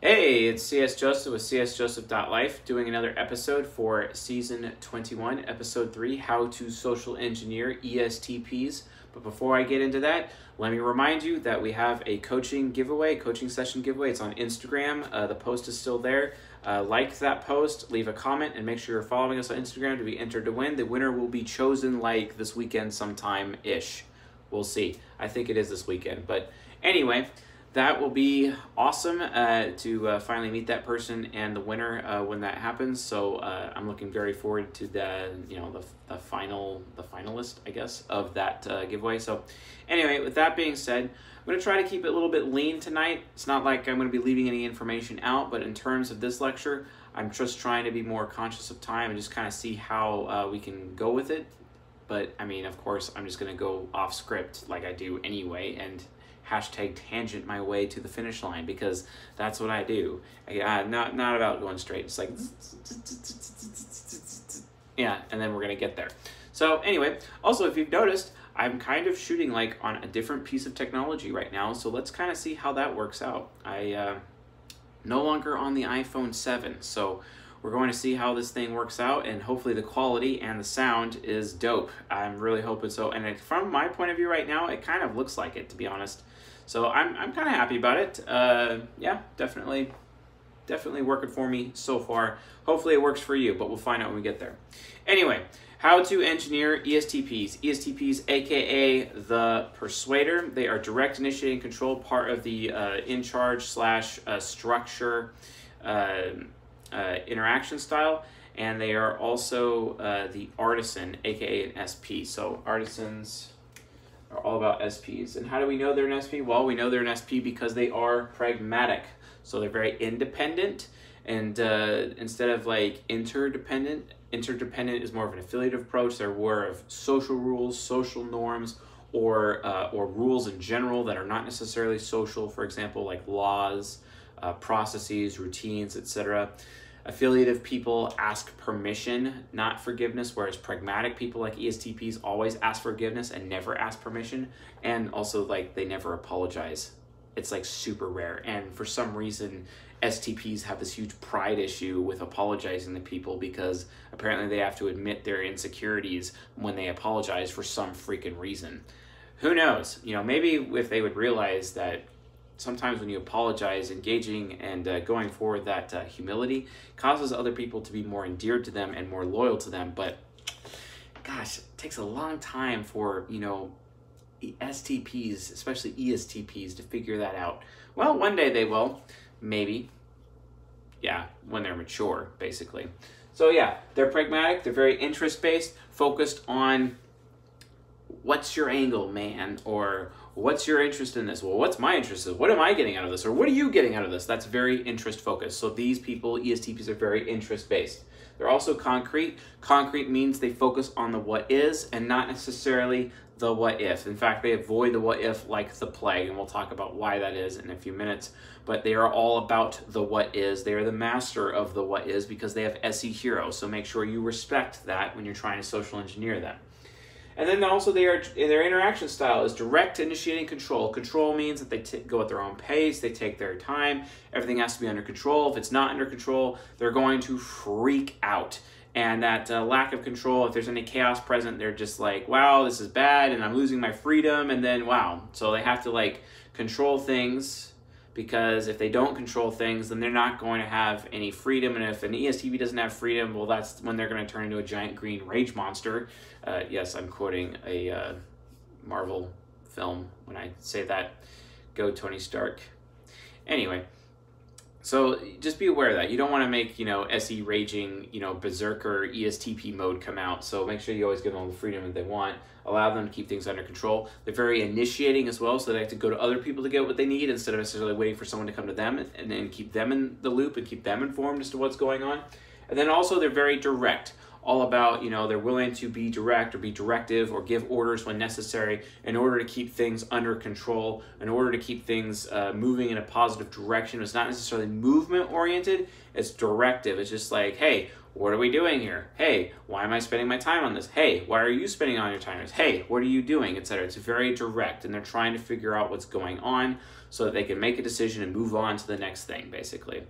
Hey, it's CS Joseph with csjoseph.life doing another episode for Season 21, Episode 3, How to Social Engineer ESTPs. But before I get into that, let me remind you that we have a coaching session giveaway. It's on Instagram. The post is still there. Like that post, leave a comment, and make sure you're following us on Instagram to be entered to win. The winner will be chosen like this weekend sometime-ish. We'll see. I think it is this weekend. But anyway, that will be awesome to finally meet that person and the winner when that happens. So I'm looking very forward to the finalist, I guess, of that giveaway. So anyway, with that being said, I'm going to try to keep it a little bit lean tonight. It's not like I'm going to be leaving any information out, but in terms of this lecture, I'm just trying to be more conscious of time and just kind of see how we can go with it. But I mean, of course, I'm just going to go off script like I do anyway, and hashtag tangent my way to the finish line, because that's what I do. Not about going straight. It's like, yeah, and then we're gonna get there. So anyway, also if you've noticed, I'm kind of shooting like on a different piece of technology right now, so let's kind of see how that works out. I no longer on the iPhone 7, so we're going to see how this thing works out, and hopefully the quality and the sound is dope. I'm really hoping so, and from my point of view right now, it kind of looks like it, to be honest. So I'm kind of happy about it. Yeah, definitely working for me so far. Hopefully it works for you, but we'll find out when we get there. Anyway, how to engineer ESTPs. ESTPs, aka the Persuader. They are direct initiating control, part of the in-charge / structure interaction style, and they are also the Artisan, aka an SP. So artisans are all about SPs. And how do we know they're an SP? Well, we know they're an SP because they are pragmatic. So they're very independent, and instead of like interdependent is more of an affiliative approach. They're aware of social rules, social norms, or rules in general that are not necessarily social, for example, like laws, processes, routines, etc. Affiliative people ask permission, not forgiveness, whereas pragmatic people like ESTPs always ask forgiveness and never ask permission, and also like they never apologize. It's like super rare, and for some reason STPs have this huge pride issue with apologizing to people because apparently they have to admit their insecurities when they apologize for some freaking reason. Who knows? You know, maybe if they would realize that sometimes when you apologize, engaging and going forward, that humility causes other people to be more endeared to them and more loyal to them. But gosh, it takes a long time for, you know, STPs, especially ESTPs, to figure that out. Well, one day they will, maybe. Yeah, when they're mature, basically. So yeah, they're pragmatic, they're very interest-based, focused on what's your angle, man, or what's your interest in this? Well, what's my interest in this? What am I getting out of this? Or what are you getting out of this? That's very interest-focused. So these people, ESTPs, are very interest-based. They're also concrete. Concrete means they focus on the what is and not necessarily the what if. In fact, they avoid the what if like the plague, and we'll talk about why that is in a few minutes. But they are all about the what is. They are the master of the what is because they have SE hero. So make sure you respect that when you're trying to social engineer them. And then also their interaction style is direct initiating control. Control means that they go at their own pace, they take their time, everything has to be under control. If it's not under control, they're going to freak out. And that lack of control, if there's any chaos present, they're just like, wow, this is bad and I'm losing my freedom, and then wow. So they have to like control things, because if they don't control things, then they're not going to have any freedom. And if an ESTP doesn't have freedom, well, that's when they're going to turn into a giant green rage monster. Yes, I'm quoting a Marvel film when I say that. Go Tony Stark. Anyway, so just be aware of that. You don't want to make, you know, SE raging, you know, berserker ESTP mode come out. So make sure you always give them the freedom that they want. Allow them to keep things under control. They're very initiating as well, so they have to go to other people to get what they need instead of necessarily waiting for someone to come to them, and then keep them in the loop and keep them informed as to what's going on. And then also they're very direct. All about, you know, they're willing to be direct or be directive or give orders when necessary in order to keep things under control, in order to keep things moving in a positive direction. It's not necessarily movement oriented, it's directive. It's just like, hey, what are we doing here? Hey, why am I spending my time on this? Hey, why are you spending on your time on this? Hey, what are you doing, etc. It's very direct, and they're trying to figure out what's going on so that they can make a decision and move on to the next thing, basically.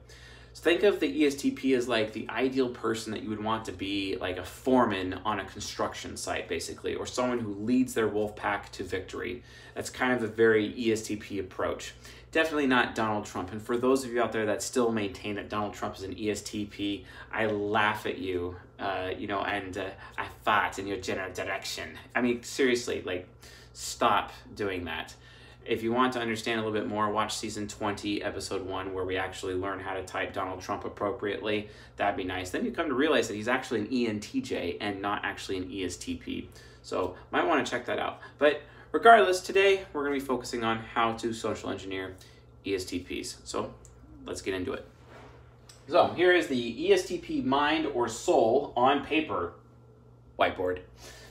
So think of the ESTP as like the ideal person that you would want to be like a foreman on a construction site, basically, or someone who leads their wolf pack to victory. That's kind of a very ESTP approach. Definitely not Donald Trump. And for those of you out there that still maintain that Donald Trump is an ESTP, I laugh at you, and I fought in your general direction. I mean, seriously, like, stop doing that. If you want to understand a little bit more, watch season 20, episode 1, where we actually learn how to type Donald Trump appropriately. That'd be nice. Then you come to realize that he's actually an ENTJ and not actually an ESTP. So might want to check that out. But regardless, today we're going to be focusing on how to social engineer ESTPs. So let's get into it. So here is the ESTP mind or soul on paper whiteboard.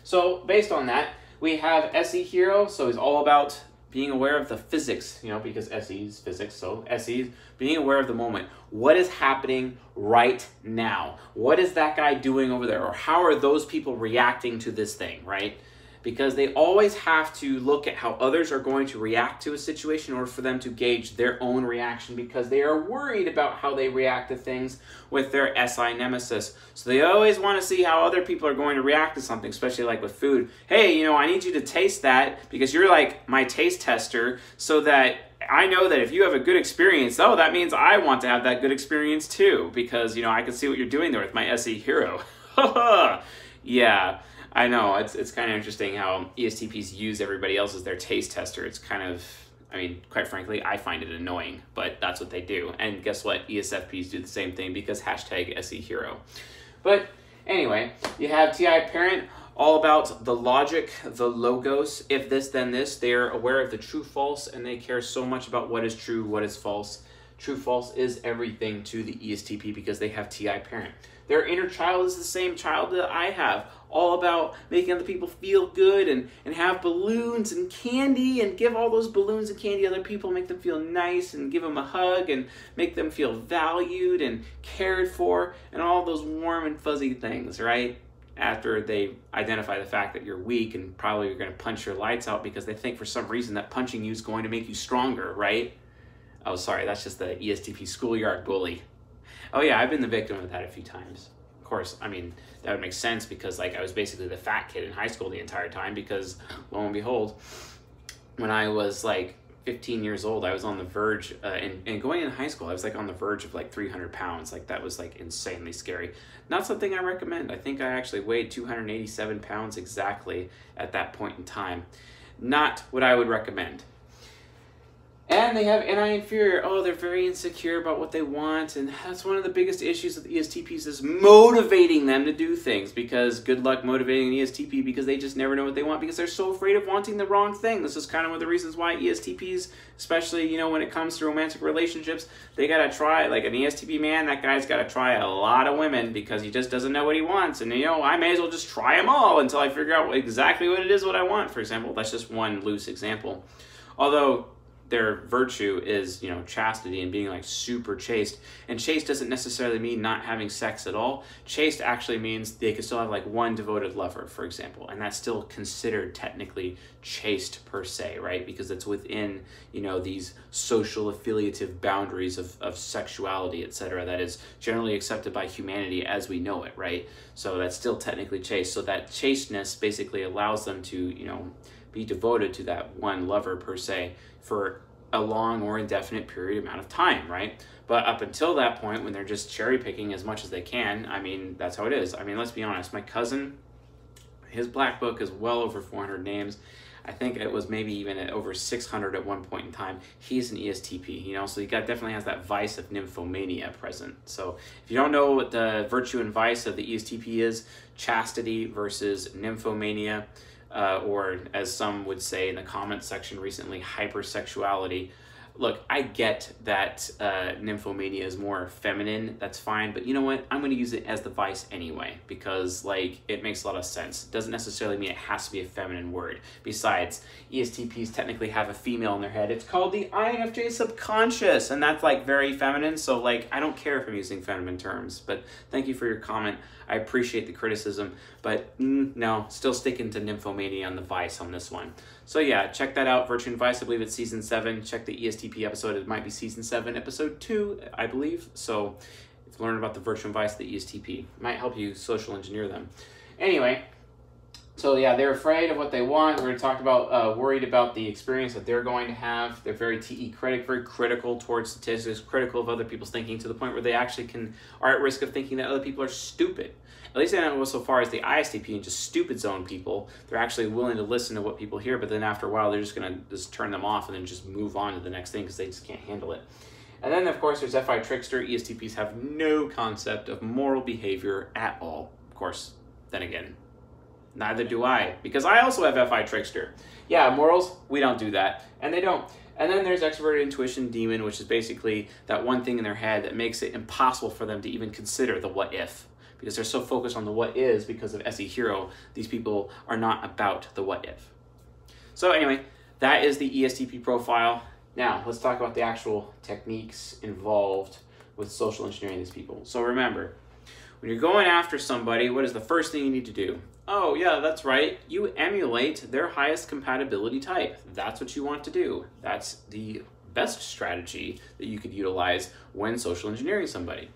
So based on that, we have SE Hero. So he's all about being aware of the physics, because SE is physics, so SE is being aware of the moment. What is happening right now? What is that guy doing over there? Or how are those people reacting to this thing, right? Because they always have to look at how others are going to react to a situation in order for them to gauge their own reaction, because they are worried about how they react to things with their SI Nemesis. So they always want to see how other people are going to react to something, especially like with food. Hey, I need you to taste that because you're like my taste tester, so that I know that if you have a good experience, that means I want to have that good experience too, because, I can see what you're doing there with my SE Hero. Yeah. I know, it's kind of interesting how ESTPs use everybody else as their taste tester. It's kind of, quite frankly, I find it annoying, but that's what they do. And guess what? ESFPs do the same thing because hashtag SE Hero. But anyway, you have TI parent, all about the logic, the logos, if this, then this. They're aware of the true, false, and they care so much about what is true, what is false. True, false is everything to the ESTP because they have TI parent. Their inner child is the same child that I have, all about making other people feel good and have balloons and candy and give all those balloons and candy to other people, make them feel nice and give them a hug and make them feel valued and cared for and all those warm and fuzzy things, right? After they identify the fact that you're weak and probably you're going to punch your lights out because they think for some reason that punching you is going to make you stronger, right? Oh, sorry, that's just the ESTP schoolyard bully. Oh yeah, I've been the victim of that a few times. Of course, that would make sense because I was basically the fat kid in high school the entire time because, lo and behold, when I was 15 years old, I was on the verge, and going into high school, I was on the verge of 300 pounds. That was insanely scary. Not something I recommend. I think I actually weighed 287 pounds exactly at that point in time. Not what I would recommend. And they have NI inferior. Oh, they're very insecure about what they want. And that's one of the biggest issues with ESTPs is motivating them to do things. Because good luck motivating an ESTP because they just never know what they want because they're so afraid of wanting the wrong thing. This is kind of one of the reasons why ESTPs, especially, when it comes to romantic relationships, they got to try, an ESTP man, that guy's got to try a lot of women because he just doesn't know what he wants. And, I may as well just try them all until I figure out exactly what it is what I want, for example. That's just one loose example. Although their virtue is, chastity and being super chaste. And chaste doesn't necessarily mean not having sex at all. Chaste actually means they could still have one devoted lover, for example. And that's still considered technically chaste per se, right? Because it's within, these social affiliative boundaries of sexuality, etc. that is generally accepted by humanity as we know it, right? So that's still technically chaste. So that chasteness basically allows them to, be devoted to that one lover per se for a long or indefinite period amount of time, right? But up until that point, when they're just cherry picking as much as they can, that's how it is. Let's be honest, my cousin, his black book is well over 400 names. I think it was maybe even at over 600 at one point in time. He's an ESTP, so he definitely has that vice of nymphomania present. So if you don't know what the virtue and vice of the ESTP is, chastity versus nymphomania, or as some would say in the comments section recently, hypersexuality. look, I get that nymphomania is more feminine. That's fine. But you know what? I'm going to use it as the vice anyway because, like, it makes a lot of sense. It doesn't necessarily mean it has to be a feminine word. Besides, ESTPs technically have a female in their head. It's called the INFJ subconscious, and that's, like, very feminine. So, like, I don't care if I'm using feminine terms. But thank you for your comment. I appreciate the criticism. But no, still sticking to nymphomania on the vice on this one. So yeah, check that out, Virtue and Vice. I believe it's season 7. Check the ESTP episode. It might be season 7, episode 2, I believe. So if you learn about the Virtue and Vice, the ESTP might help you social engineer them. Anyway, so yeah, they're afraid of what they want. We're going to talk about worried about the experience that they're going to have. They're very TE critic, very critical towards statistics, critical of other people's thinking, to the point where they actually are at risk of thinking that other people are stupid. At least they don't go so far as the ISTP and just stupid zone people. They're actually willing to listen to what people hear, but then after a while, they're just going to just turn them off and then just move on to the next thing because they just can't handle it. And then, of course, there's FI Trickster. ESTPs have no concept of moral behavior at all. Of course, then again, neither do I, because I also have FI Trickster. Yeah, morals, we don't do that, and they don't. And then there's extroverted intuition demon, which is basically that one thing in their head that makes it impossible for them to even consider the what if. Because they're so focused on the what is because of SE Hero, these people are not about the what if. So anyway, that is the ESTP profile. Now, let's talk about the actual techniques involved with social engineering these people. So remember, when you're going after somebody, what is the first thing you need to do? Oh yeah, that's right. You emulate their highest compatibility type. That's what you want to do. That's the best strategy that you could utilize when social engineering somebody.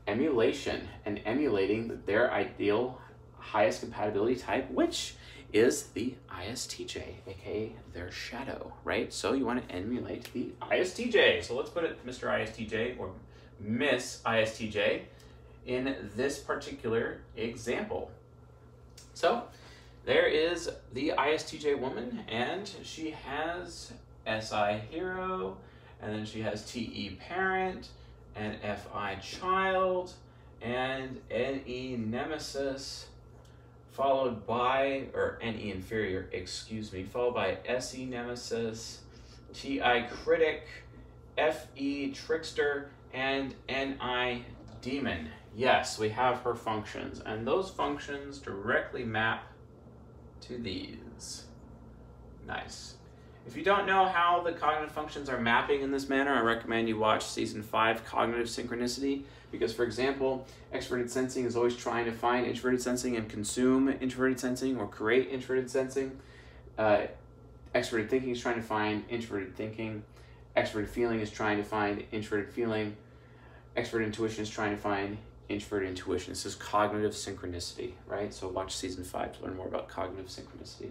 Emulation and emulating their ideal highest compatibility type, which is the ISTJ, aka their shadow, right? So you want to emulate the ISTJ. So let's put it Mr. ISTJ or Miss ISTJ in this particular example. So there is the ISTJ woman, and she has SI Hero, and then she has TE Parent, and FI Child, and NE Nemesis, followed by, or NE Inferior, excuse me, followed by SE Nemesis, TI Critic, FE Trickster, and NI Demon. Yes, we have her functions, and those functions directly map to these. Nice. If you don't know how the cognitive functions are mapping in this manner, I recommend you watch Season 5, Cognitive Synchronicity, because, for example, extroverted sensing is always trying to find introverted sensing and consume introverted sensing or create introverted sensing. Extroverted thinking is trying to find introverted thinking. Extroverted feeling is trying to find introverted feeling. Extroverted intuition is trying to find introverted intuition. This is cognitive synchronicity, right? So watch Season 5 to learn more about cognitive synchronicity.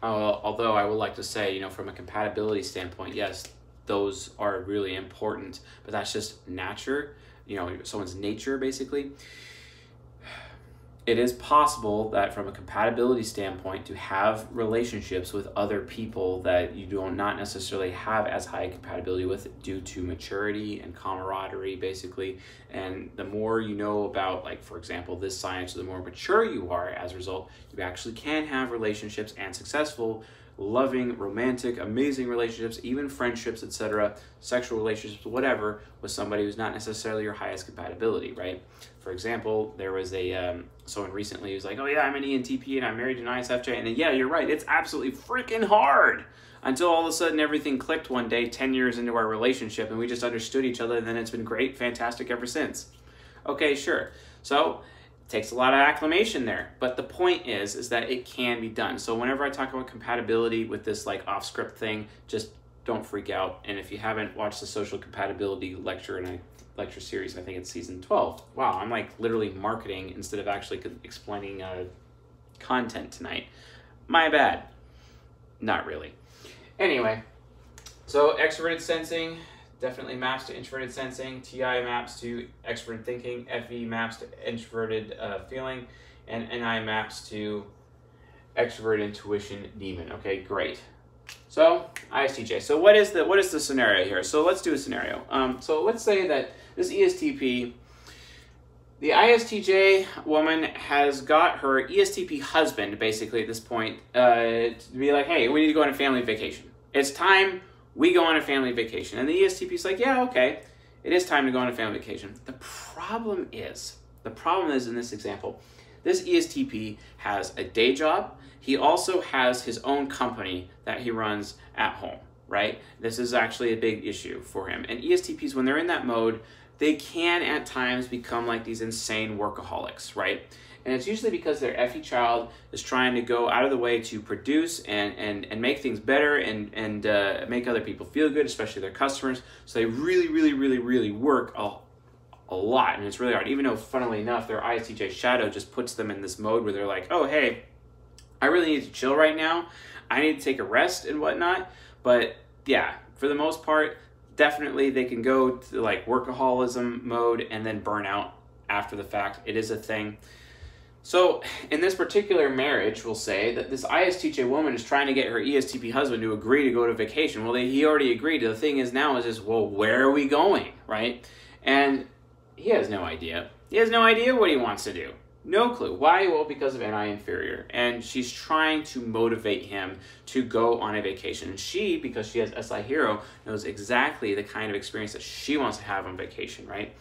Although I would like to say, you know, from a compatibility standpoint, yes, those are really important, but that's just nature, you know, someone's nature, basically. It is possible that from a compatibility standpoint to have relationships with other people that you do not necessarily have as high compatibility with due to maturity and camaraderie, basically. And the more you know about, like, for example, this science, the more mature you are, as a result, you actually can have relationships and successful, loving, romantic, amazing relationships, even friendships, etc., sexual relationships, whatever, with somebody who's not necessarily your highest compatibility, right? For example, there was a someone recently who's like, oh yeah, I'm an ENTP and I'm married to an ISFJ, and then, yeah, you're right, it's absolutely freaking hard, until all of a sudden everything clicked one day 10 years into our relationship and we just understood each other, and then it's been great, fantastic ever since. Okay, sure. So takes a lot of acclimation there, but the point is that it can be done. So whenever I talk about compatibility with this like off script thing, just don't freak out. And if you haven't watched the social compatibility lecture in a lecture series, I think it's season 12. Wow, I'm like literally marketing instead of actually explaining content tonight. My bad. Not really. Anyway, so extroverted sensing definitely maps to introverted sensing, TI maps to extroverted thinking, FE maps to introverted feeling, and NI maps to extroverted intuition demon. Okay, great. So ISTJ. So what is the scenario here? So let's do a scenario. So let's say that this ESTP, the ISTJ woman has got her ESTP husband basically at this point to be like, hey, we need to go on a family vacation. It's time. we go on a family vacation. And the ESTP is like, yeah, okay, it is time to go on a family vacation. The problem is in this example, this ESTP has a day job. He also has his own company that he runs at home, right? This is actually a big issue for him. And ESTPs, when they're in that mode, they can at times become like these insane workaholics, right? And it's usually because their FE child is trying to go out of the way to produce and make things better and make other people feel good, especially their customers. So they really work a lot, and it's really hard. Even though, funnily enough, their EJs Shadow just puts them in this mode where they're like, oh, hey, I really need to chill right now. I need to take a rest and whatnot. But yeah, for the most part, definitely they can go to like workaholism mode and then burn out after the fact. It is a thing. So in this particular marriage, we'll say that this ISTJ woman is trying to get her ESTP husband to agree to go to vacation. Well, he already agreed. The thing is now is just, well, where are we going, right? And he has no idea. He has no idea what he wants to do. No clue. Why? Well, because of NI inferior. And she's trying to motivate him to go on a vacation. And she, because she has SI hero, knows exactly the kind of experience that she wants to have on vacation, right?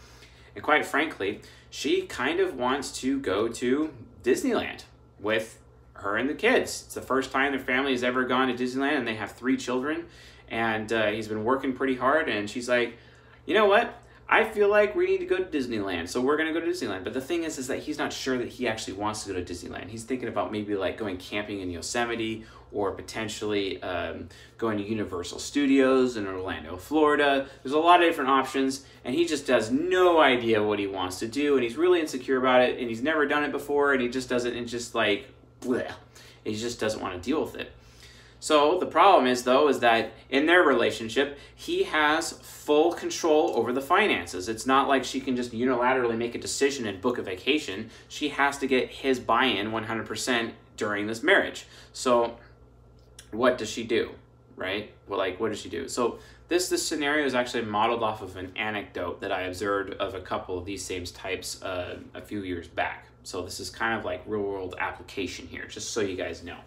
And quite frankly, she kind of wants to go to Disneyland with her and the kids. It's the first time their family has ever gone to Disneyland, and they have 3 children. And he's been working pretty hard, and she's like, you know what? I feel like we need to go to Disneyland, so we're going to go to Disneyland. But the thing is that he's not sure that he actually wants to go to Disneyland. He's thinking about maybe like going camping in Yosemite, or potentially going to Universal Studios in Orlando, Florida. There's a lot of different options, and he just has no idea what he wants to do, and he's really insecure about it, and he's never done it before, and he just doesn't, and just like, bleh. He just doesn't want to deal with it. So the problem is, though, is that in their relationship, he has full control over the finances. It's not like she can just unilaterally make a decision and book a vacation. She has to get his buy-in 100% during this marriage. So what does she do, right? Well, like, what does she do? So this scenario is actually modeled off of an anecdote that I observed of a couple of these same types a few years back. So this is kind of like real-world application here, just so you guys know.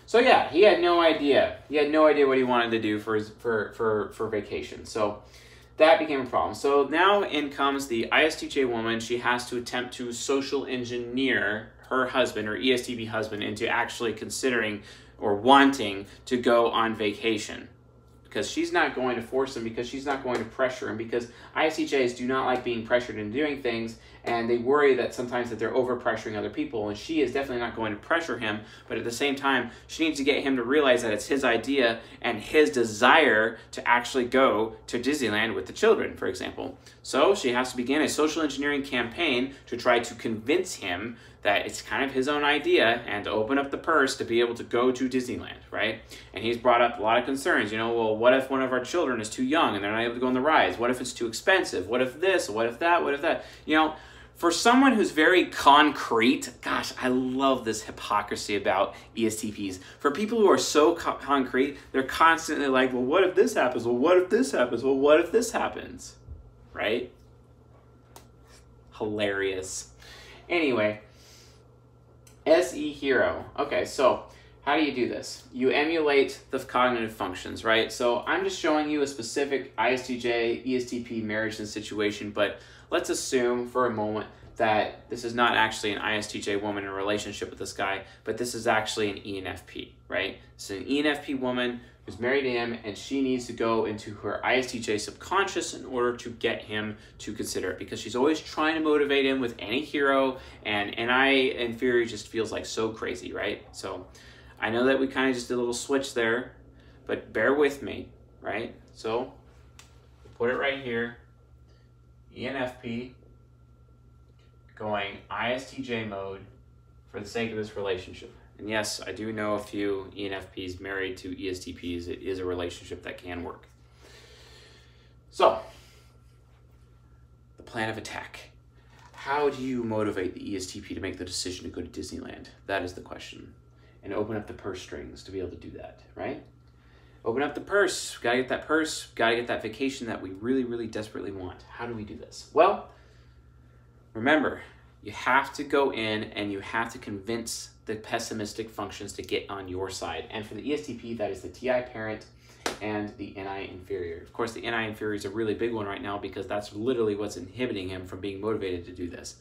So yeah, he had no idea. He had no idea what he wanted to do for vacation. So that became a problem. So now in comes the ISTJ woman. She has to attempt to social engineer her husband, her ESTP husband, into actually considering or wanting to go on vacation. Because she's not going to force him, because she's not going to pressure him, because ISTJs do not like being pressured into doing things, and they worry that sometimes that they're over-pressuring other people, and she is definitely not going to pressure him, but at the same time, she needs to get him to realize that it's his idea and his desire to actually go to Disneyland with the children, for example. So she has to begin a social engineering campaign to try to convince him that it's kind of his own idea and to open up the purse to be able to go to Disneyland, right? And he's brought up a lot of concerns. You know, well, what if one of our children is too young and they're not able to go on the rides? What if it's too expensive? What if this? What if that? What if that? You know, for someone who's very concrete, gosh, I love this hypocrisy about ESTPs. For people who are so concrete, they're constantly like, well, what if this happens? Well, what if this happens? Well, what if this happens? Right? Hilarious. Anyway, SE hero. Okay, so how do you do this? You emulate the cognitive functions, right? So I'm just showing you a specific ISTJ, ESTP marriage and situation, but let's assume for a moment that this is not actually an ISTJ woman in a relationship with this guy, but this is actually an ENFP, right? It's an ENFP woman who's married to him, and she needs to go into her ISTJ subconscious in order to get him to consider it, because she's always trying to motivate him with any hero, and NI inferior just feels like so crazy, right? So I know that we kind of just did a little switch there, but bear with me, right? So put it right here, ENFP going ISTJ mode for the sake of this relationship. And yes, I do know a few ENFPs married to ESTPs. It is a relationship that can work. So, the plan of attack. How do you motivate the ESTP to make the decision to go to Disneyland? That is the question. And open up the purse strings to be able to do that, right? Open up the purse. Gotta get that purse. Gotta get that vacation that we really, really desperately want. How do we do this? Well, remember, you have to go in and you have to convince the pessimistic functions to get on your side. And for the ESTP, that is the TI parent, and the NI inferior. Of course, the NI inferior is a really big one right now because that's literally what's inhibiting him from being motivated to do this.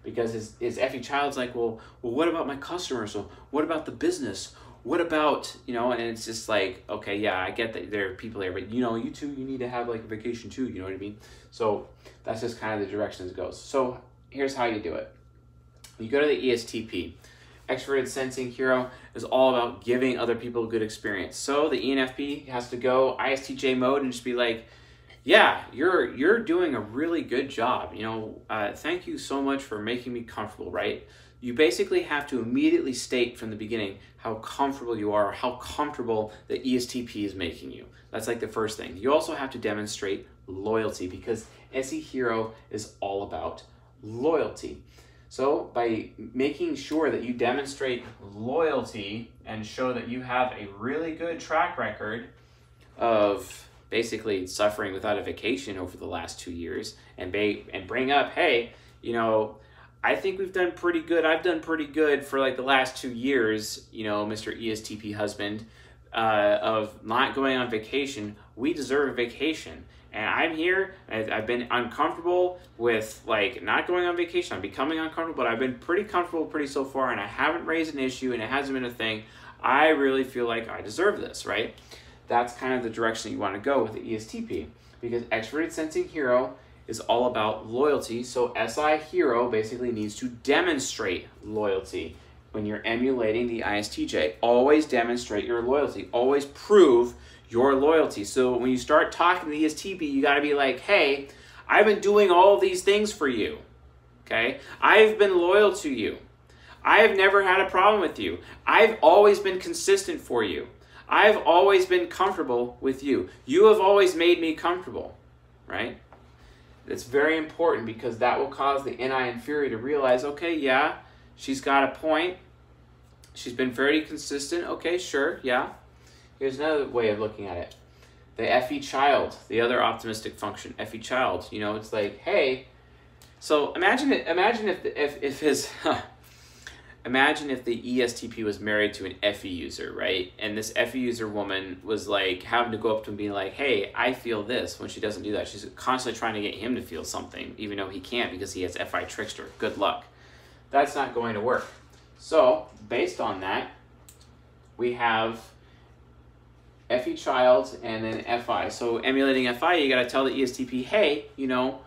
Because his FE child's like, well, what about my customers? So what about the business? What about, you know, and it's just like, okay, yeah, I get that there are people here, but, you know, you two, you need to have, like, a vacation, too, you know what I mean? So that's just kind of the direction it goes. So here's how you do it. You go to the ESTP. Extroverted Sensing Hero is all about giving other people a good experience. So the ENFP has to go ISTJ mode and just be like, yeah, you're doing a really good job. You know, thank you so much for making me comfortable, right? You basically have to immediately state from the beginning how comfortable you are, how comfortable the ESTP is making you. That's like the first thing. You also have to demonstrate loyalty because SE Hero is all about loyalty. So by making sure that you demonstrate loyalty and show that you have a really good track record of basically suffering without a vacation over the last 2 years and bring up, hey, you know, I think we've done pretty good. I've done pretty good for like the last 2 years, you know, Mr. ESTP husband, of not going on vacation. We deserve a vacation. And I'm here, I've been uncomfortable with like not going on vacation. I'm becoming uncomfortable, but I've been pretty comfortable so far and I haven't raised an issue and it hasn't been a thing. I really feel like I deserve this, right? That's kind of the direction you want to go with the ESTP because Extroverted Sensing Hero is all about loyalty. So SI Hero basically needs to demonstrate loyalty. When you're emulating the ISTJ, always demonstrate your loyalty. Always prove your loyalty. So when you start talking to the ESTP, you got to be like, hey, I've been doing all these things for you. Okay? I've been loyal to you. I have never had a problem with you. I've always been consistent for you. I've always been comfortable with you. You have always made me comfortable, right? It's very important because that will cause the NI inferior to realize, okay, yeah, she's got a point. She's been very consistent. Okay, sure, yeah. Here's another way of looking at it. The FE child, the other optimistic function, FE child, you know, it's like, hey, so imagine if his imagine if the ESTP was married to an FE user, right? And this FE user woman was like having to go up to him being like, hey, I feel this, when she doesn't do that. She's constantly trying to get him to feel something, even though he can't because he has FI Trickster. Good luck. That's not going to work. So, based on that, we have FE child and then FI. So, emulating FI, you got to tell the ESTP, hey, you know,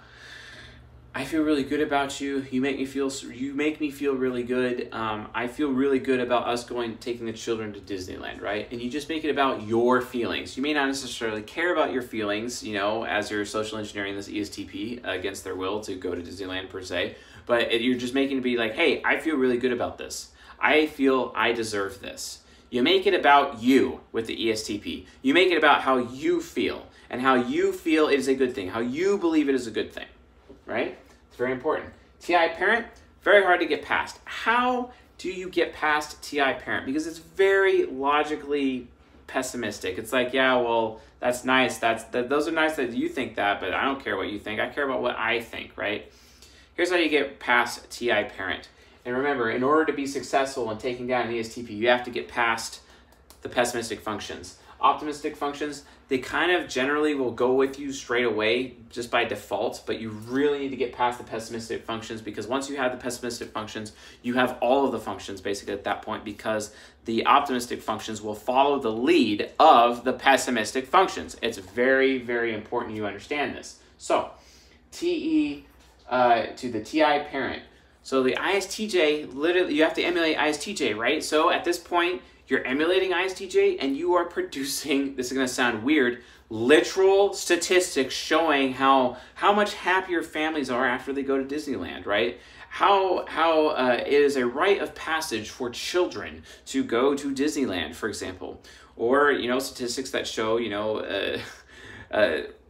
I feel really good about you. You make me feel really good. I feel really good about us taking the children to Disneyland, right? And you just make it about your feelings. You may not necessarily care about your feelings, you know, as you're social engineering this ESTP against their will to go to Disneyland per se, but you're just making it be like, hey, I feel really good about this. I feel I deserve this. You make it about you with the ESTP. You make it about how you feel and how you feel it is a good thing, how you believe it is a good thing, right? It's very important. TI parent, very hard to get past. How do you get past TI parent? Because it's very logically pessimistic. It's like, yeah, well, that's nice. Those are nice that you think that, but I don't care what you think. I care about what I think, right? Here's how you get past TI parent. And remember, in order to be successful in taking down an ESTP, you have to get past the pessimistic functions. Optimistic functions, they kind of generally will go with you straight away just by default, but you really need to get past the pessimistic functions because once you have the pessimistic functions, you have all of the functions basically at that point because the optimistic functions will follow the lead of the pessimistic functions. It's very, very important you understand this. So, TE to the TI parent. So the ISTJ, literally, you have to emulate ISTJ, right? So at this point, you're emulating ISTJ and you are producing, this is going to sound weird, literal statistics showing how much happier families are after they go to Disneyland, right? How it is a rite of passage for children to go to Disneyland, for example. Or, you know, statistics that show, you know,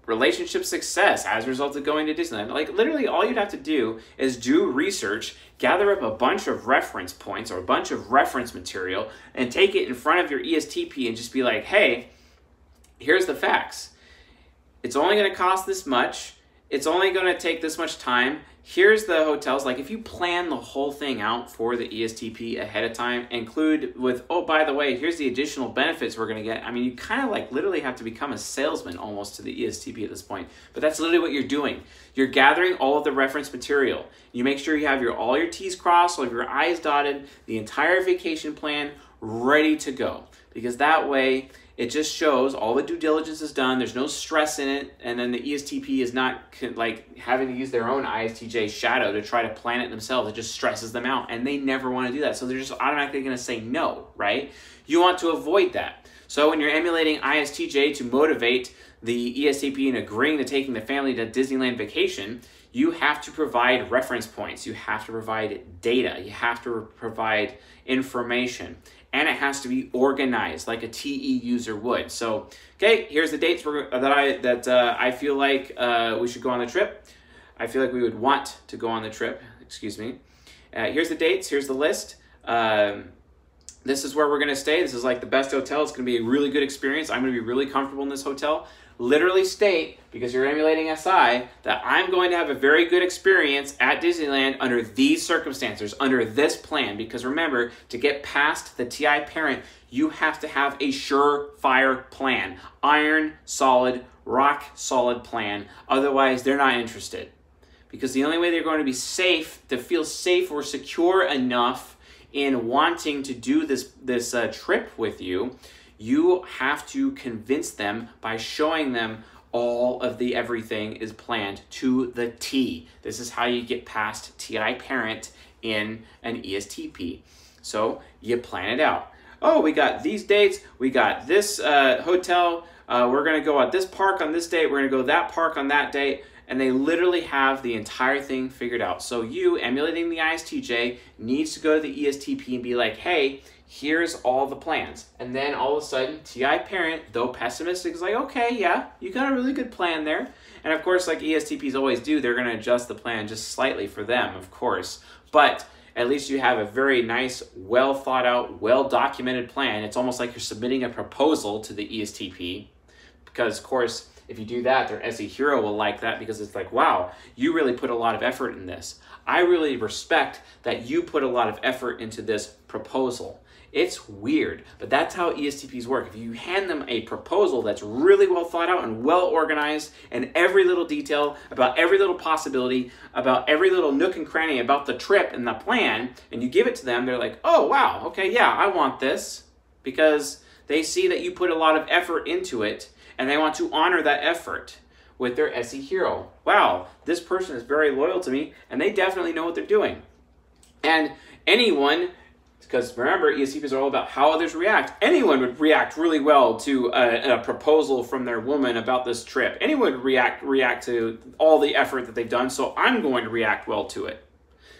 relationship success as a result of going to Disneyland. Like, literally, all you'd have to do is do research, gather up a bunch of reference points or a bunch of reference material, and take it in front of your ESTP and just be like, hey, here's the facts. It's only going to cost this much. it's only going to take this much time. Here's the hotels. Like if you plan the whole thing out for the ESTP ahead of time, include with, oh, by the way, here's the additional benefits we're going to get. I mean, you kind of like literally have to become a salesman almost to the ESTP at this point. But that's literally what you're doing. You're gathering all of the reference material. You make sure you have all your T's crossed, all of your I's dotted, the entire vacation plan ready to go. Because that way, it just shows all the due diligence is done. There's no stress in it. And then the ESTP is not like having to use their own ESTJ shadow to try to plan it themselves. It just stresses them out. And they never want to do that. So they're just automatically going to say no, right? You want to avoid that. So when you're emulating ISTJ to motivate the ESTP in agreeing to taking the family to Disneyland vacation, you have to provide reference points. You have to provide data. You have to provide information. And it has to be organized like a TE user would. So, okay, here's the dates that I feel like we should go on the trip. I feel like we would want to go on the trip. Excuse me. Here's the dates. Here's the list. This is where we're going to stay. This is like the best hotel. It's going to be a really good experience. I'm going to be really comfortable in this hotel. Literally state, because you're emulating SI, that I'm going to have a very good experience at Disneyland under these circumstances, under this plan. Because remember, to get past the TI parent, you have to have a surefire plan. Iron, solid, rock solid plan. Otherwise, they're not interested. Because the only way they're going to be safe, to feel safe or secure enough in wanting to do this trip with you, you have to convince them by showing them all of the everything is planned to the T. This is how you get past TI parent in an ESTP. So you plan it out. Oh, we got these dates. We got this hotel. We're going to go at this park on this date. We're going to go that park on that date. And they literally have the entire thing figured out. So you, emulating the ISTJ, needs to go to the ESTP and be like, hey, here's all the plans. And then all of a sudden, TI parent, though pessimistic, is like, okay, yeah, you got a really good plan there. And of course, like ESTPs always do, they're going to adjust the plan just slightly for them, of course. But at least you have a very nice, well thought out, well documented plan. It's almost like you're submitting a proposal to the ESTP. Because, of course, if you do that, their SE hero will like that because it's like, wow, you really put a lot of effort in this. I really respect that you put a lot of effort into this proposal. It's weird, but that's how ESTPs work. If you hand them a proposal that's really well thought out and well organized, and every little detail about every little possibility, about every little nook and cranny about the trip and the plan, and you give it to them, they're like, oh, wow, okay, yeah, I want this. Because they see that you put a lot of effort into it, and they want to honor that effort with their SE hero. Wow, this person is very loyal to me, and they definitely know what they're doing. And anyone, because remember, ESTPs are all about how others react. Anyone would react really well to a proposal from their woman about this trip. Anyone would react to all the effort that they've done, so I'm going to react well to it.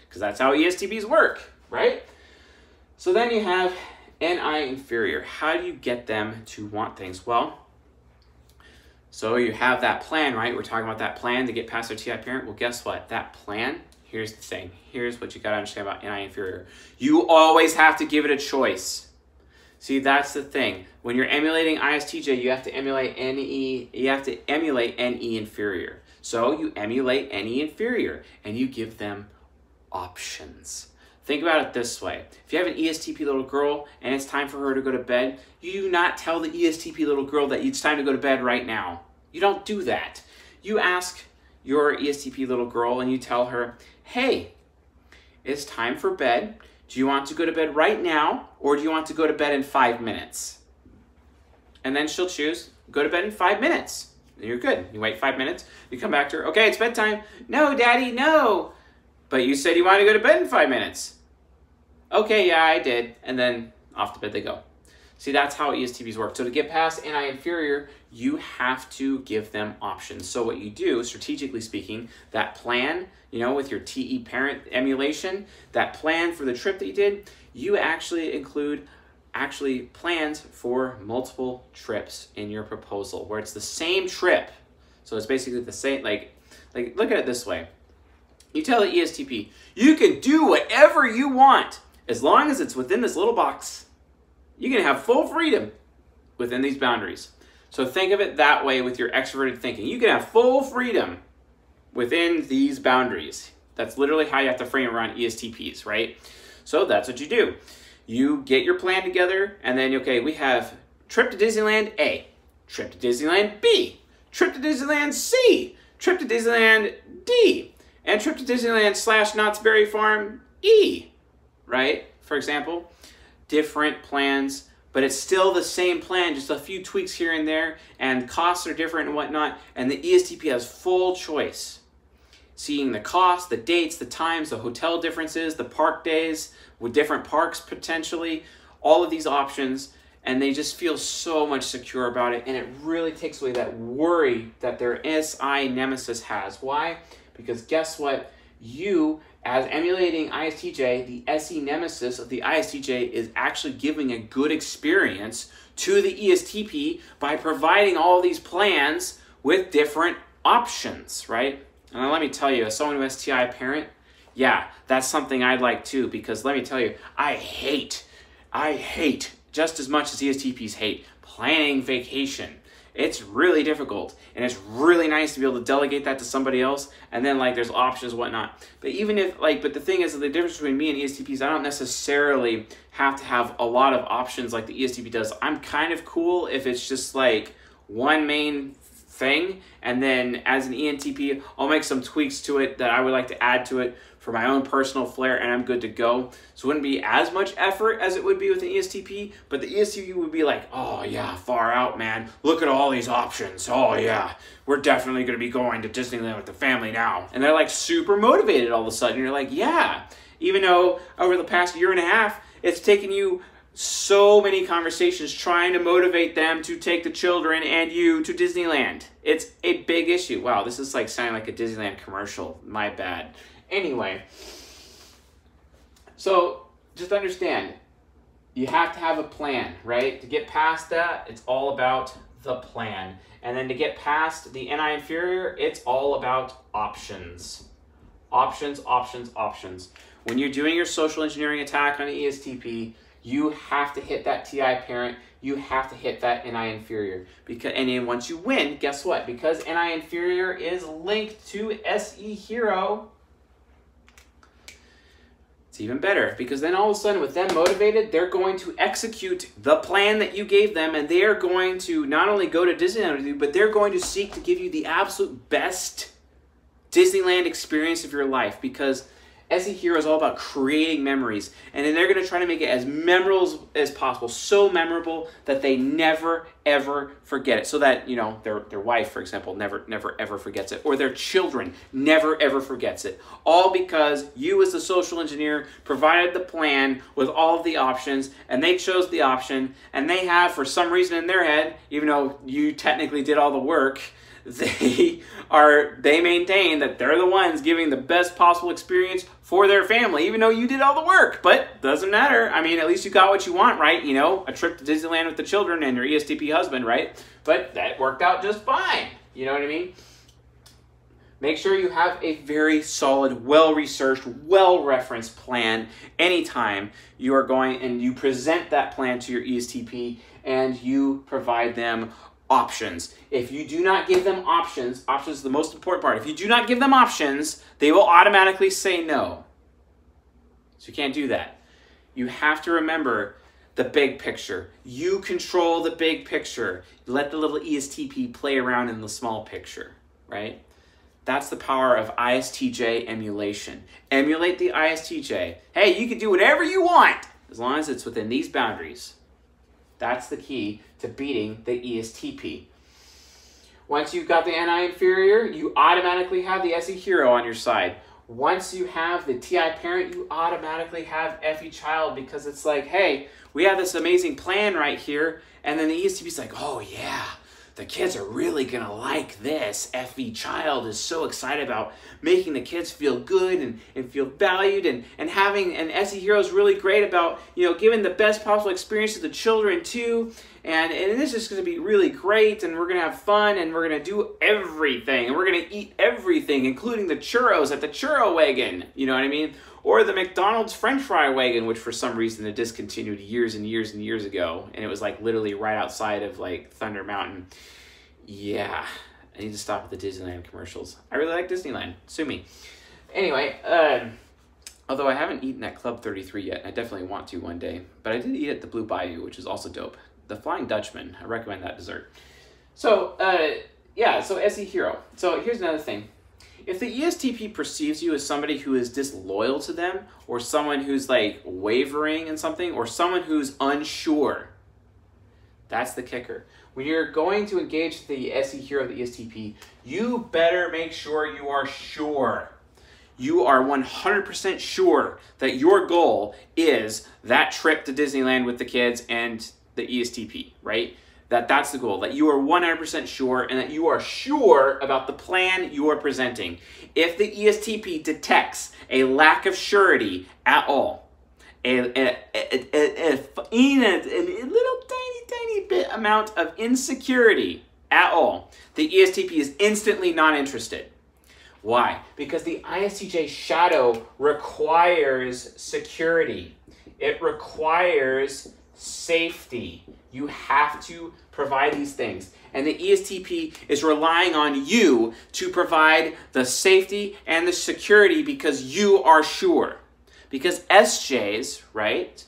Because that's how ESTPs work, right? So then you have NI inferior. How do you get them to want things? Well, so you have that plan, right? We're talking about that plan to get past their TI parent. Well, guess what? That plan, here's the thing. Here's what you got to understand about NI inferior. You always have to give it a choice. See, that's the thing. When you're emulating ISTJ, you have to emulate NE. You have to emulate NE inferior. So you emulate NE inferior, and you give them options. Think about it this way. If you have an ESTP little girl and it's time for her to go to bed, you do not tell the ESTP little girl that it's time to go to bed right now. You don't do that. You ask your ESTP little girl and you tell her, hey, it's time for bed. Do you want to go to bed right now, or do you want to go to bed in 5 minutes? And then she'll choose, go to bed in 5 minutes. And you're good. You wait 5 minutes. You come back to her, okay, it's bedtime. No, Daddy, no. But you said you wanted to go to bed in 5 minutes. Okay, yeah, I did. And then off to bed they go. See, that's how ESTPs work. So to get past NI inferior, you have to give them options. So what you do, strategically speaking, that plan, you know, with your TE parent emulation, that plan for the trip that you did, you actually include plans for multiple trips in your proposal, where it's the same trip. So it's basically the same, like look at it this way. You tell the ESTP, you can do whatever you want as long as it's within this little box. You can have full freedom within these boundaries. So think of it that way with your extroverted thinking. You can have full freedom within these boundaries. That's literally how you have to frame around ESTPs, right? So that's what you do. You get your plan together, and then, okay, we have trip to Disneyland A, trip to Disneyland B, trip to Disneyland C, trip to Disneyland D, and trip to Disneyland / Knott's Berry Farm E, right? For example, different plans, but it's still the same plan, just a few tweaks here and there, and costs are different and whatnot, and the ESTP has full choice. Seeing the cost, the dates, the times, the hotel differences, the park days with different parks potentially, all of these options, and they just feel so much secure about it, and it really takes away that worry that their SI Nemesis has. Why? Because guess what? You, as emulating ISTJ, the SE Nemesis of the ISTJ is actually giving a good experience to the ESTP by providing all these plans with different options, right? And let me tell you, as someone who has TI parent, yeah, that's something I'd like too, because let me tell you, I hate, just as much as ESTPs hate, planning vacation. It's really difficult, and it's really nice to be able to delegate that to somebody else, and then like there's options, whatnot. But even if but the thing is, the difference between me and ESTPs, I don't necessarily have to have a lot of options like the ESTP does. I'm kind of cool if it's just like one main thing, and then as an ENTP, I'll make some tweaks to it that I would like to add to it for my own personal flair, and I'm good to go. So it wouldn't be as much effort as it would be with an ESTP, but the ESTP would be like, oh yeah, far out, man. Look at all these options. Oh yeah, we're definitely gonna be going to Disneyland with the family now. And they're like super motivated all of a sudden. You're like, yeah, even though over the past year and a half, it's taken you so many conversations trying to motivate them to take the children and you to Disneyland. It's a big issue. Wow, this is like sounding like a Disneyland commercial. My bad. Anyway, so just understand, you have to have a plan, right? To get past that, it's all about the plan. And then to get past the NI inferior, it's all about options. Options, options, options. When you're doing your social engineering attack on an ESTP, you have to hit that TI parent, you have to hit that NI inferior. And then once you win, guess what? Because NI inferior is linked to SE hero, it's even better, because then all of a sudden with them motivated, they're going to execute the plan that you gave them, and they are going to not only go to Disneyland with you, but they're going to seek to give you the absolute best Disneyland experience of your life, because SE Hero is all about creating memories, and then they're going to try to make it as memorable as possible, so memorable that they never ever forget it, so that, you know, their wife, for example, never ever forgets it, or their children never ever forgets it, all because you as the social engineer provided the plan with all of the options, and they chose the option, and they have, for some reason in their head, even though you technically did all the work, they maintain that they're the ones giving the best possible experience for their family, even though you did all the work. But doesn't matter. I mean, at least you got what you want, right? You know, a trip to Disneyland with the children and your ESTP husband, right? But that worked out just fine. You know what I mean? Make sure you have a very solid, well-researched, well-referenced plan anytime you are going and you present that plan to your ESTP and you provide them options. If you do not give them options, options is the most important part. If you do not give them options, they will automatically say no. So you can't do that. You have to remember the big picture. You control the big picture. Let the little ESTP play around in the small picture, right? That's the power of ISTJ emulation. Emulate the ISTJ. Hey, you can do whatever you want as long as it's within these boundaries. That's the key to beating the ESTP. Once you've got the NI inferior, you automatically have the SE hero on your side. Once you have the TI parent, you automatically have FE child, because it's like, hey, we have this amazing plan right here, and then the ESTP is like, oh yeah, the kids are really gonna like this. FE child is so excited about making the kids feel good and feel valued, and having an SE hero is really great about, you know, giving the best possible experience to the children too. And this is gonna be really great, and we're gonna have fun, and we're gonna do everything, and we're gonna eat everything, including the churros at the churro wagon, you know what I mean? Or the McDonald's French fry wagon, which for some reason it discontinued years and years and years ago, and it was like literally right outside of like Thunder Mountain. Yeah, I need to stop with the Disneyland commercials. I really like Disneyland. Sue me. Anyway, although I haven't eaten at Club 33 yet, I definitely want to one day. But I did eat at the Blue Bayou, which is also dope. The Flying Dutchman, I recommend that dessert. So, yeah, so SE Hero. So here's another thing. If the ESTP perceives you as somebody who is disloyal to them, or someone who's like wavering in something, or someone who's unsure, that's the kicker. When you're going to engage the SE Hero of the ESTP, you better make sure you are sure. You are 100% sure that your goal is that trip to Disneyland with the kids and the ESTP, right? That's the goal, that you are 100% sure and that you are sure about the plan you are presenting. If the ESTP detects a lack of surety at all, a little tiny bit amount of insecurity at all, the ESTP is instantly not interested. Why? Because the EJs Shadow requires security. It requires safety. You have to provide these things. And the ESTP is relying on you to provide the safety and the security because you are sure. Because SJs, right?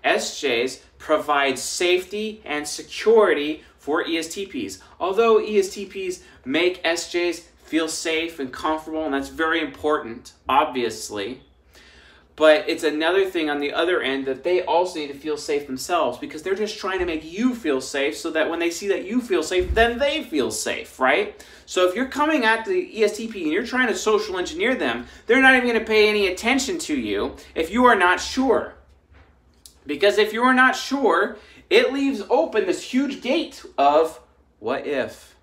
SJs provide safety and security for ESTPs. Although ESTPs make SJs feel safe and comfortable, and that's very important, obviously. But it's another thing on the other end that they also need to feel safe themselves because they're just trying to make you feel safe so that when they see that you feel safe, then they feel safe, right? So if you're coming at the ESTP and you're trying to social engineer them, they're not even going to pay any attention to you if you are not sure. Because if you are not sure, it leaves open this huge gate of what if.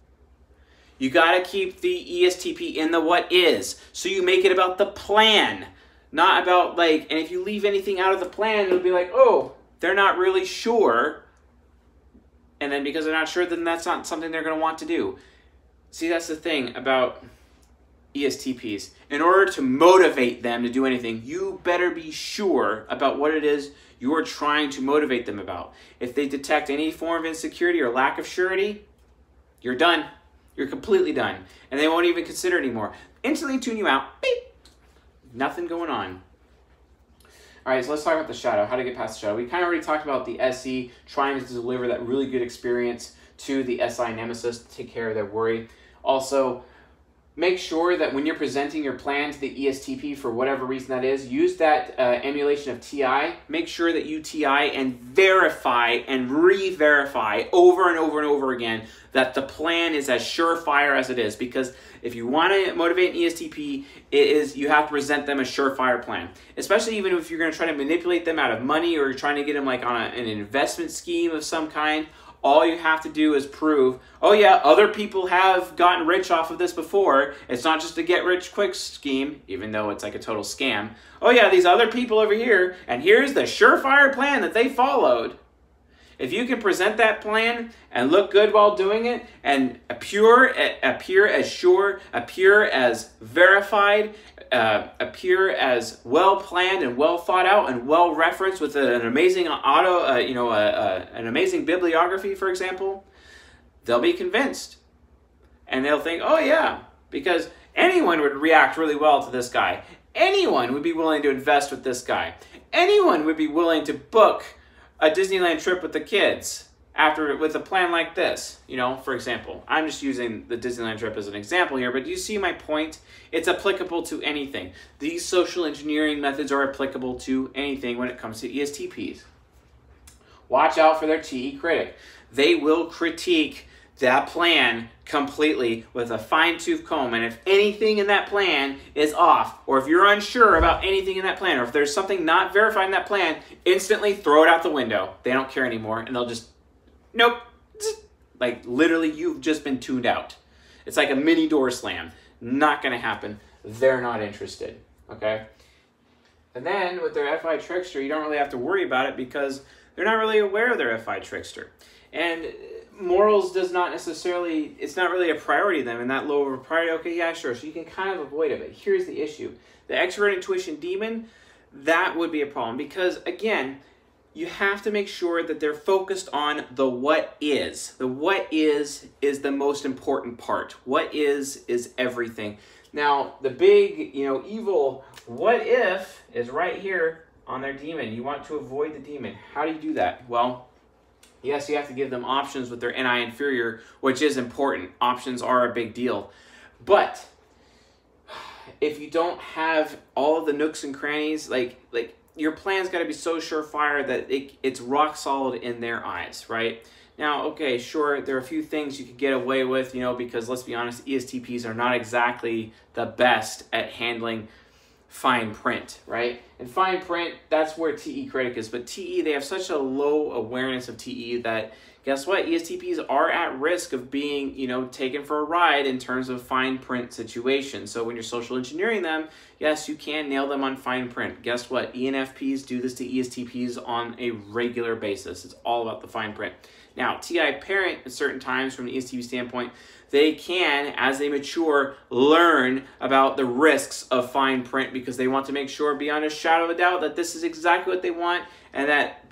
You got to keep the ESTP in the what is. So you make it about the plan. Not about like, and if you leave anything out of the plan, it'll be like, oh, they're not really sure. And then because they're not sure, then that's not something they're going to want to do. See, that's the thing about ESTPs. In order to motivate them to do anything, you better be sure about what it is you're trying to motivate them about. If they detect any form of insecurity or lack of surety, you're done. You're completely done. And they won't even consider it anymore. Instantly tune you out. Beep. Nothing going on. All right, so let's talk about the shadow, how to get past the shadow. We kind of already talked about the SE trying to deliver that really good experience to the SI Nemesis to take care of their worry. Also, make sure that when you're presenting your plan to the ESTP for whatever reason that is, use that emulation of TI. Make sure that you TI and verify and re-verify over and over and over again that the plan is as surefire as it is. Because if you want to motivate an ESTP, you have to present them a surefire plan. Especially even if you're going to try to manipulate them out of money or you're trying to get them like on an investment scheme of some kind. All you have to do is prove, oh yeah, other people have gotten rich off of this before. It's not just a get-rich-quick scheme, even though it's like a total scam. Oh yeah, these other people over here, and here's the surefire plan that they followed. If you can present that plan and look good while doing it, and appear as sure, appear as verified, appear as well planned and well thought out and well referenced with an amazing an amazing bibliography, for example, they'll be convinced, and they'll think, oh yeah, because anyone would react really well to this guy. Anyone would be willing to invest with this guy. Anyone would be willing to book a Disneyland trip with the kids with a plan like this, for example. I'm just using the Disneyland trip as an example here, but do you see my point? It's applicable to anything. These social engineering methods are applicable to anything when it comes to ESTPs. Watch out for their TE critic. They will critique that plan completely with a fine-tooth comb, and if anything in that plan is off, or if you're unsure about anything in that plan, or if there's something not verified in that plan, instantly throw it out the window. They don't care anymore, and they'll just, nope. Like, literally, you've just been tuned out. It's like a mini door slam. Not going to happen. They're not interested, okay? And then, with their FI Trickster, you don't really have to worry about it because they're not really aware of their FI Trickster. And morals does not necessarily, it's not really a priority to them, and that low of a priority, okay, yeah, sure, so you can kind of avoid it. But here's the issue. The extrovert intuition demon, that would be a problem because, again, you have to make sure that they're focused on the what is. The what is the most important part. What is everything. Now, the big, evil what if is right here on their demon. You want to avoid the demon. How do you do that? Well, yes, you have to give them options with their NI inferior, which is important. Options are a big deal. But if you don't have all of the nooks and crannies, like your plan's got to be so surefire that it's rock solid in their eyes, right? Now, okay, sure, there are a few things you could get away with, because let's be honest, ESTPs are not exactly the best at handling fine print, right? And fine print, that's where TE critic is. But TE, they have such a low awareness of TE that, guess what? ESTPs are at risk of being, taken for a ride in terms of fine print situations. So when you're social engineering them, yes, you can nail them on fine print. Guess what? ENFPs do this to ESTPs on a regular basis. It's all about the fine print. Now, TI parent, at certain times from an ESTP standpoint, they can, as they mature, learn about the risks of fine print because they want to make sure beyond a shadow of a doubt that this is exactly what they want, and that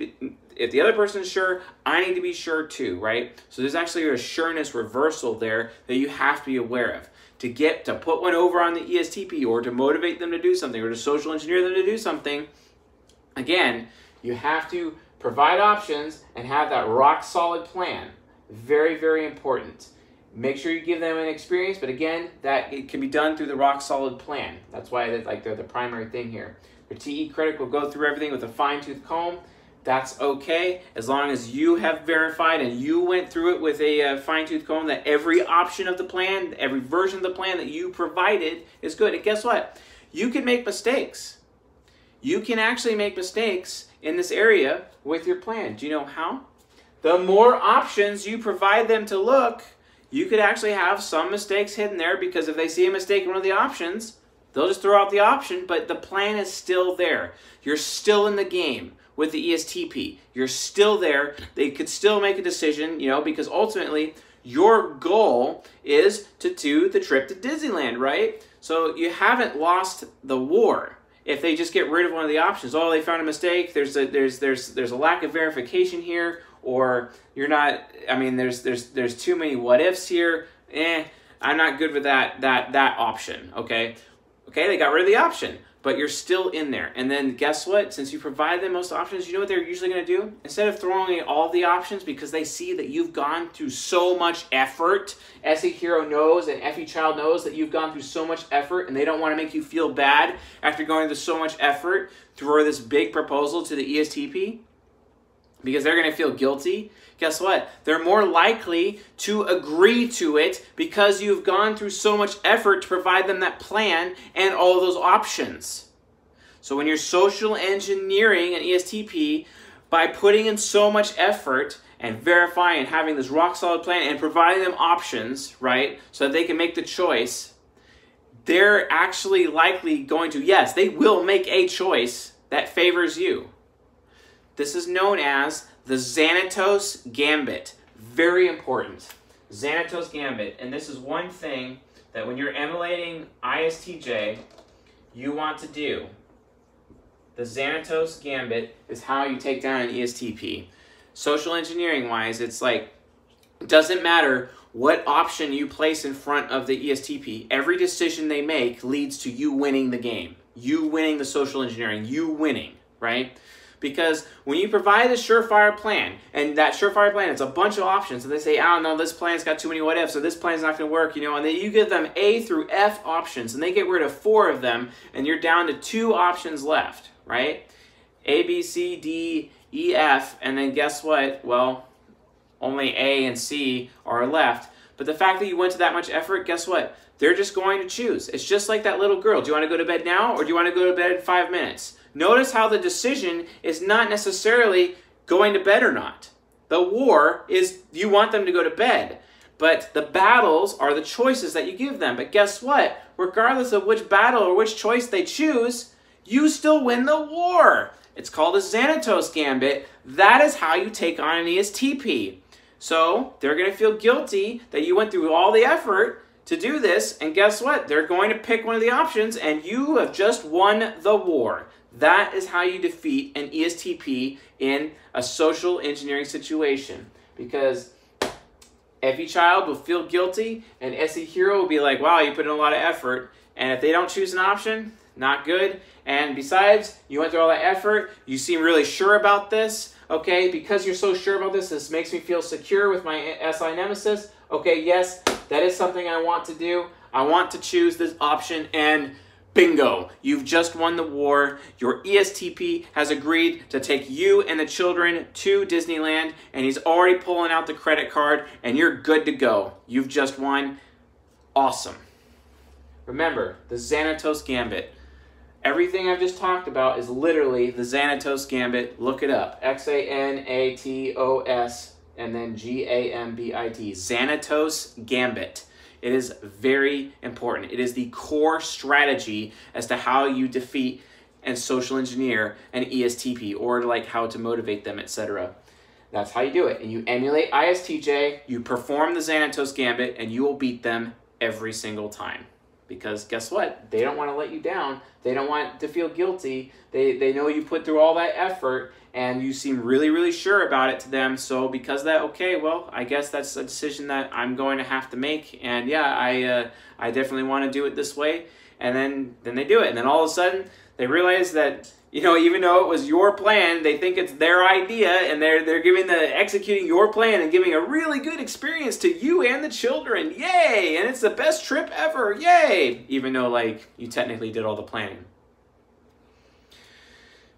if the other person is sure, I need to be sure too, right? So there's actually a sureness reversal there that you have to be aware of. To put one over on the ESTP or to motivate them to do something or to social engineer them to do something, again, you have to provide options and have that rock solid plan. Very, very important. Make sure you give them an experience, but again, that it can be done through the rock solid plan. That's why they're the primary thing here. The TE critic will go through everything with a fine-tooth comb. That's okay, as long as you have verified and you went through it with a fine-tooth comb that every option of the plan, every version of the plan that you provided is good. And guess what? You can make mistakes. You can actually make mistakes in this area with your plan. Do you know how? The more options you provide them to look, you could actually have some mistakes hidden there, because if they see a mistake in one of the options, they'll just throw out the option, but the plan is still there. You're still in the game with the ESTP. You're still there. They could still make a decision, because ultimately your goal is to do the trip to Disneyland, right? So you haven't lost the war. If they just get rid of one of the options, oh, they found a mistake, there's a lack of verification here, or you're not, there's too many what ifs here, I'm not good with that option, okay? Okay, they got rid of the option, but you're still in there. And then guess what? Since you provide them most options, you know what they're usually going to do? Instead of throwing away all the options because they see that you've gone through so much effort, SE Hero knows and FE Child knows that you've gone through so much effort, and they don't want to make you feel bad after going through so much effort through this big proposal to the ESTP, because they're going to feel guilty. Guess what? They're more likely to agree to it because you've gone through so much effort to provide them that plan and all of those options. So when you're social engineering an ESTP, by putting in so much effort and verifying and having this rock solid plan and providing them options, right, so that they can make the choice, they're actually likely going to, yes, they will make a choice that favors you. This is known as the Santos Gambit. Very important. Santos Gambit. And this is one thing that when you're emulating ISTJ, you want to do. The Santos Gambit is how you take down an ESTP. Social engineering-wise, it's like, it doesn't matter what option you place in front of the ESTP. Every decision they make leads to you winning the game. You winning the social engineering. You winning, right? Because when you provide a surefire plan, and that surefire plan, it's a bunch of options, and they say, oh no, this plan's got too many what ifs, so this plan's not going to work, and then you give them A through F options, and they get rid of 4 of them, and you're down to 2 options left, right? A, B, C, D, E, F, and then guess what? Well, only A and C are left. But the fact that you went to that much effort, guess what? They're just going to choose. It's just like that little girl. Do you want to go to bed now, or do you want to go to bed in 5 minutes? Notice how the decision is not necessarily going to bed or not. The war is you want them to go to bed. But the battles are the choices that you give them. But guess what? Regardless of which battle or which choice they choose, you still win the war. It's called a Santos Gambit. That is how you take on an ESTP. So they're going to feel guilty that you went through all the effort to do this. And guess what? They're going to pick one of the options, and you have just won the war. That is how you defeat an ESTP in a social engineering situation. Because FE child will feel guilty, and SE hero will be like, wow, you put in a lot of effort. And if they don't choose an option, not good. And besides, you went through all that effort, you seem really sure about this. Okay, because you're so sure about this makes me feel secure with my SI Nemesis. Okay, yes, that is something I want to do. I want to choose this option, and bingo, you've just won the war. Your ESTP has agreed to take you and the children to Disneyland, and he's already pulling out the credit card, and you're good to go. You've just won. Awesome. Remember, the Santos Gambit. Everything I've just talked about is literally the Santos Gambit. Look it up. Xanatos and then Gambit. Santos Gambit. It is very important. It is the core strategy as to how you defeat and social engineer an ESTP, or like how to motivate them, etc. That's how you do it. And you emulate ISTJ, you perform the Santos Gambit, and you will beat them every single time. Because guess what? They don't want to let you down. They don't want to feel guilty. They know you put through all that effort, and you seem really, really sure about it to them. So because of that, okay, well, I guess that's a decision that I'm going to have to make. And yeah, I definitely want to do it this way. And then they do it. And then all of a sudden, they realize that, you know, even though it was your plan, they think it's their idea, and they're executing your plan and giving a really good experience to you and the children. Yay! And it's the best trip ever. Yay! Even though, like, you technically did all the planning.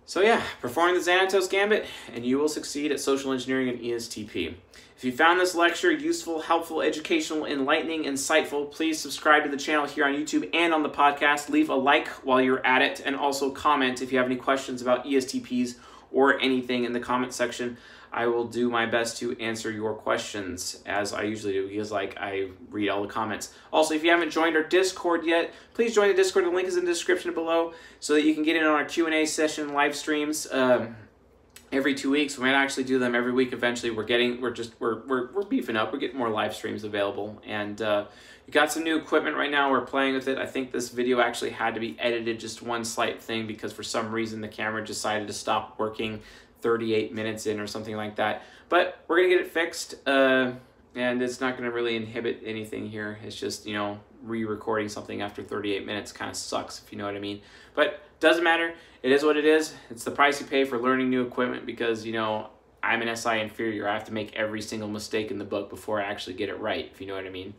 So yeah, perform the Santos Gambit, and you will succeed at social engineering and ESTP. If you found this lecture useful, helpful, educational, enlightening, insightful, please subscribe to the channel here on YouTube and on the podcast. Leave a like while you're at it, and also comment if you have any questions about ESTPs or anything in the comment section. I will do my best to answer your questions, as I usually do, because like I read all the comments. Also, if you haven't joined our Discord yet, please join the Discord. The link is in the description below, so that you can get in on our Q&A session live streams every 2 weeks. We might actually do them every week eventually. We're beefing up. We're getting more live streams available, and we got some new equipment right now. We're playing with it. I think this video actually had to be edited, just one slight thing, because for some reason the camera decided to stop working 38 minutes in or something like that. But we're gonna get it fixed, and it's not gonna really inhibit anything here. It's just, you know, re-recording something after 38 minutes kind of sucks, if you know what I mean. But doesn't matter. It is what it is. It's the price you pay for learning new equipment, because, you know, I'm an SI inferior. I have to make every single mistake in the book before I actually get it right, if you know what I mean.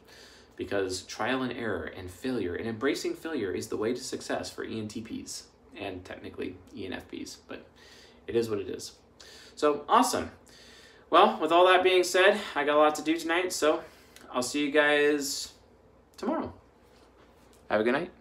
Because trial and error and failure and embracing failure is the way to success for ENTPs and technically ENFPs, but it is what it is. So awesome. Well, with all that being said, I got a lot to do tonight, so I'll see you guys tomorrow. Have a good night.